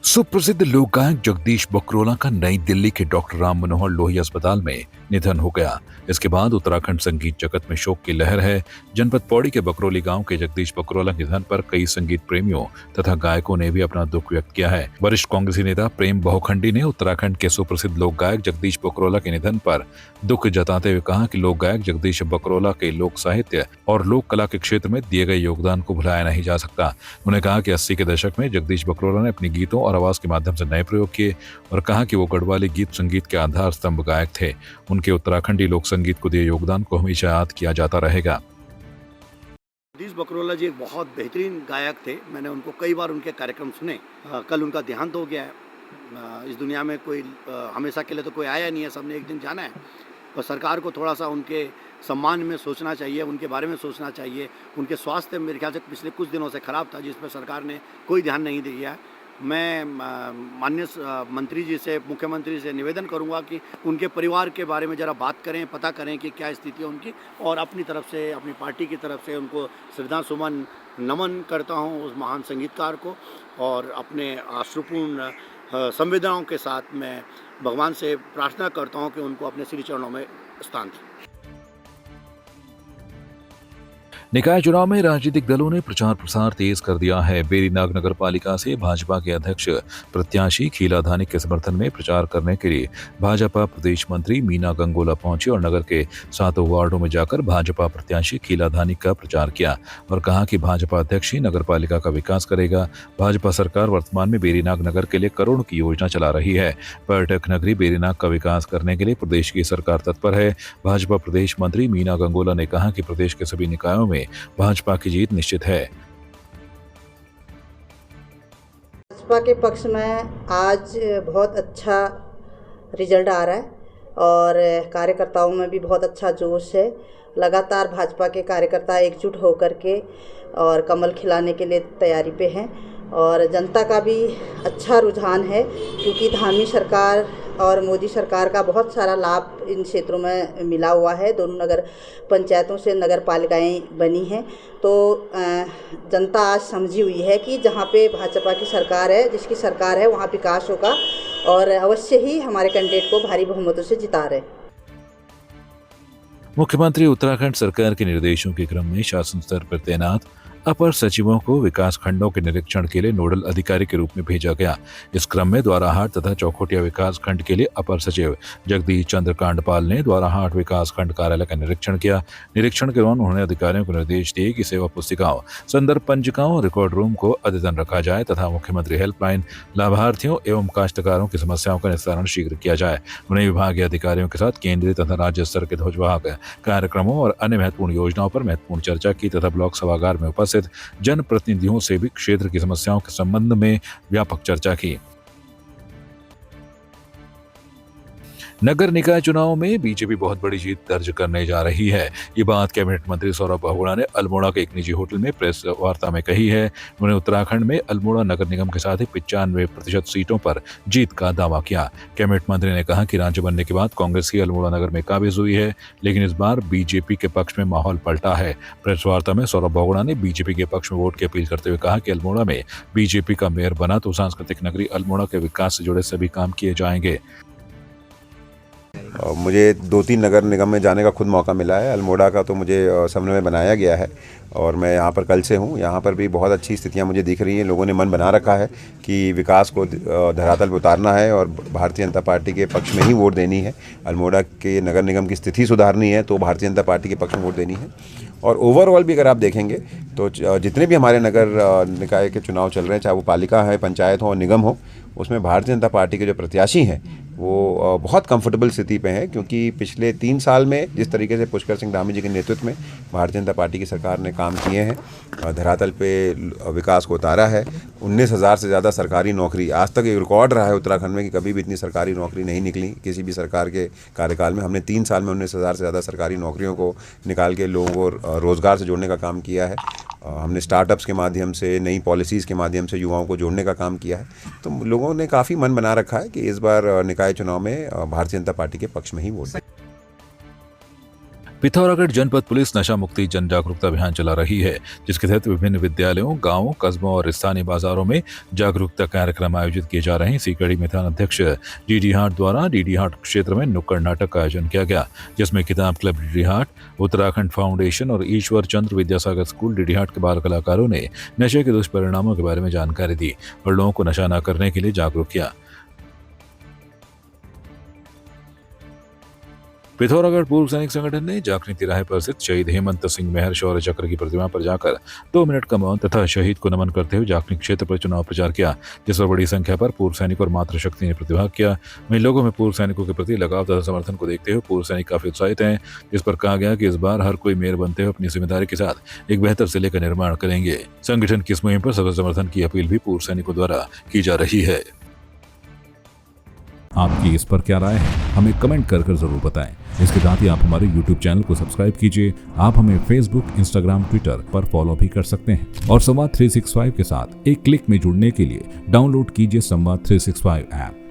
सुप्रसिद्ध लोक गायक जगदीश बकरोला का नई दिल्ली के डॉक्टर राम मनोहर लोहिया अस्पताल में निधन हो गया। इसके बाद उत्तराखंड संगीत जगत में शोक की लहर है। जनपद पौड़ी के बकरोली गांव के जगदीश बकरोला के निधन पर कई संगीत प्रेमियों तथा गायकों ने भी अपना दुख व्यक्त किया है। वरिष्ठ कांग्रेसी नेता प्रेम बहुखंडी ने उत्तराखंड के सुप्रसिद्ध लोक गायक जगदीश बकरोला के निधन पर दुख जताते हुए कहा कि लोक गायक जगदीश बकरोला के लोक साहित्य और लोक कला के क्षेत्र में दिए गए योगदान को भुलाया नहीं जा सकता। उन्होंने कहा कि 80 के दशक में जगदीश बकरोला ने अपने गीतों और आवाज के माध्यम से नए प्रयोग किए और कहा कि वो गढ़वाली गीत संगीत के आधार स्तंभ गायक थे। उनके उत्तराखंडी लोक संगीत को दिए योगदान को हमेशा याद किया जाता रहेगा। जगदीश बकरोला जी एक बहुत बेहतरीन गायक थे। मैंने उनको कई बार उनके कार्यक्रम सुने। कल उनका देहांत हो गया है। इस दुनिया में कोई हमेशा के लिए तो कोई आया नहीं है, सबने एक दिन जाना है। और सरकार को थोड़ा सा उनके सम्मान में सोचना चाहिए, उनके बारे में सोचना चाहिए। उनके स्वास्थ्य मेरे ख्याल से पिछले कुछ दिनों से ख़राब था, जिस पर सरकार ने कोई ध्यान नहीं दिया है। मैं माननीय मंत्री जी से, मुख्यमंत्री से निवेदन करूंगा कि उनके परिवार के बारे में ज़रा बात करें, पता करें कि क्या स्थिति है उनकी, और अपनी तरफ से, अपनी पार्टी की तरफ से उनको श्रद्धा सुमन नमन करता हूं उस महान संगीतकार को। और अपने अश्रुपूर्ण संवेदनाओं के साथ मैं भगवान से प्रार्थना करता हूं कि उनको अपने श्री चरणों में स्थान दें। निकाय चुनाव में राजनीतिक दलों ने प्रचार प्रसार तेज कर दिया है। बेरीनाग नगर पालिका से भाजपा के अध्यक्ष प्रत्याशी खीला धानिक के समर्थन में प्रचार करने के लिए भाजपा प्रदेश मंत्री मीना गंगोला पहुंचे और नगर के 7 वार्डों में जाकर भाजपा प्रत्याशी खीला धानिक का प्रचार किया और कहा कि भाजपा अध्यक्ष ही नगर पालिका का विकास करेगा। भाजपा सरकार वर्तमान में बेरीनाग नगर के लिए करोड़ों की योजना चला रही है। पर्यटक नगरी बेरीनाग का विकास करने के लिए प्रदेश की सरकार तत्पर है। भाजपा प्रदेश मंत्री मीना गंगोला ने कहा कि प्रदेश के सभी निकायों में भाजपा की जीत निश्चित है। भाजपा के पक्ष में आज बहुत अच्छा रिजल्ट आ रहा है और कार्यकर्ताओं में भी बहुत अच्छा जोश है। लगातार भाजपा के कार्यकर्ता एकजुट होकर के और कमल खिलाने के लिए तैयारी पे हैं और जनता का भी अच्छा रुझान है, क्योंकि धामी सरकार और मोदी सरकार का बहुत सारा लाभ इन क्षेत्रों में मिला हुआ है। दोनों नगर पंचायतों से नगर पालिकाएँ बनी हैं, तो जनता आज समझी हुई है कि जहाँ पे भाजपा की सरकार है, जिसकी सरकार है, वहाँ विकास होगा और अवश्य ही हमारे कैंडिडेट को भारी बहुमतों से जिता रहे। मुख्यमंत्री उत्तराखंड सरकार के निर्देशों के क्रम में शासन स्तर पर तैनात अपर सचिवों को विकास खंडों के निरीक्षण के लिए नोडल अधिकारी के रूप में भेजा गया। इस क्रम में द्वाराहाट तथा चौखोटिया विकास खंड के लिए अपर सचिव जगदीश चंद्र कांडपाल ने द्वाराहाट विकास खंड कार्यालय का निरीक्षण किया। निरीक्षण के दौरान उन्होंने अधिकारियों को निर्देश दिए कि सेवा पुस्तिकाओं, संदर्भ पंजिकाओं और रिकॉर्ड रूम को अद्यतन रखा जाए तथा मुख्यमंत्री हेल्पलाइन, लाभार्थियों एवं काश्तकारों की समस्याओं का निस्तारण शीघ्र किया जाए। उन्हें विभागीय अधिकारियों के साथ केंद्रीय तथा राज्य स्तर के ध्वजवाहक कार्यक्रमों और अन्य महत्वपूर्ण योजनाओं पर महत्वपूर्ण चर्चा की तथा ब्लॉक सभागार में उपस्थित जनप्रतिनिधियों से भी क्षेत्र की समस्याओं के संबंध में व्यापक चर्चा की। नगर निकाय चुनाव में बीजेपी बहुत बड़ी जीत दर्ज करने जा रही है। ये बात कैबिनेट मंत्री सौरभ बहुगुणा ने अल्मोड़ा के एक निजी होटल में प्रेस वार्ता में कही है। उन्होंने उत्तराखंड में अल्मोड़ा नगर निगम के साथ ही 95% सीटों पर जीत का दावा किया। कैबिनेट मंत्री ने कहा कि राज्य बनने के बाद कांग्रेस की अल्मोड़ा नगर में काबिज हुई है, लेकिन इस बार बीजेपी के पक्ष में माहौल पलटा है। प्रेस वार्ता में सौरभ बहुगुणा ने बीजेपी के पक्ष में वोट की अपील करते हुए कहा कि अल्मोड़ा में बीजेपी का मेयर बना तो सांस्कृतिक नगरी अल्मोड़ा के विकास से जुड़े सभी काम किए जाएंगे। मुझे 2-3 नगर निगम में जाने का खुद मौका मिला है। अल्मोड़ा का तो मुझे सपने में बनाया गया है और मैं यहाँ पर कल से हूँ। यहाँ पर भी बहुत अच्छी स्थितियाँ मुझे दिख रही हैं। लोगों ने मन बना रखा है कि विकास को धरातल पर उतारना है और भारतीय जनता पार्टी के पक्ष में ही वोट देनी है। अल्मोड़ा के नगर निगम की स्थिति सुधारनी है तो भारतीय जनता पार्टी के पक्ष में वोट देनी है। और ओवरऑल भी अगर आप देखेंगे तो जितने भी हमारे नगर निकाय के चुनाव चल रहे हैं, चाहे वो पालिका है, पंचायत हो और निगम हो, उसमें भारतीय जनता पार्टी के जो प्रत्याशी हैं वो बहुत कंफर्टेबल स्थिति पे हैं, क्योंकि पिछले 3 साल में जिस तरीके से पुष्कर सिंह धामी जी के नेतृत्व में भारतीय जनता पार्टी की सरकार ने काम किए हैं, धरातल पे विकास को उतारा है। 19,000 से ज़्यादा सरकारी नौकरी, आज तक एक रिकॉर्ड रहा है उत्तराखंड में कि कभी भी इतनी सरकारी नौकरी नहीं निकली किसी भी सरकार के कार्यकाल में। हमने 3 साल में 19,000 से ज़्यादा सरकारी नौकरियों को निकाल के लोगों को रोज़गार से जोड़ने का काम किया है। हमने स्टार्टअप्स के माध्यम से, नई पॉलिसीज़ के माध्यम से युवाओं को जोड़ने का काम किया है। तो लोगों ने काफ़ी मन बना रखा है कि इस बार निकाय चुनाव में भारतीय जनता पार्टी के पक्ष में ही वोट दें। पिथौरागढ़ जनपद पुलिस नशा मुक्ति जन जागरूकता अभियान चला रही है, जिसके तहत विभिन्न विद्यालयों, गांवों, कस्बों और स्थानीय बाजारों में जागरूकता कार्यक्रम आयोजित किए जा रहे हैं। इसी कड़ी में थाना अध्यक्ष डीडी हाट द्वारा डीडी हाट क्षेत्र में नुक्कड़ नाटक का आयोजन किया गया, जिसमें किताब क्लब डीडी हाट, उत्तराखंड फाउंडेशन और ईश्वर चंद्र विद्यासागर स्कूल डीडी हाट के बाल कलाकारों ने नशे के दुष्परिणामों के बारे में जानकारी दी और लोगों को नशा न करने के लिए जागरूक किया। पिथौरागढ़ पूर्व सैनिक संगठन ने जाखनी तिराहे पर स्थित शहीद हेमंत सिंह मेहर शौर्य चक्र की प्रतिमा पर जाकर 2 मिनट का मौन तथा शहीद को नमन करते हुए जाखनी क्षेत्र पर चुनाव प्रचार किया, जिस पर बड़ी संख्या पर पूर्व सैनिक और मातृशक्ति ने प्रतिभाग किया। वहीं लोगों में पूर्व सैनिकों के प्रति लगाव तथा समर्थन को देखते हुए पूर्व सैनिक काफी उत्साहित हैं, जिस पर कहा गया कि इस बार हर कोई मेयर बनते हुए अपनी जिम्मेदारी के साथ एक बेहतर जिले का निर्माण करेंगे। संगठन की इस मुहिम पर सभी समर्थन की अपील भी पूर्व सैनिकों द्वारा की जा रही है। आपकी इस पर क्या राय है, हमें कमेंट कर जरूर बताएं। इसके साथ ही आप हमारे YouTube चैनल को सब्सक्राइब कीजिए। आप हमें Facebook, Instagram, Twitter पर फॉलो भी कर सकते हैं और संवाद 365 के साथ एक क्लिक में जुड़ने के लिए डाउनलोड कीजिए संवाद 365 ऐप।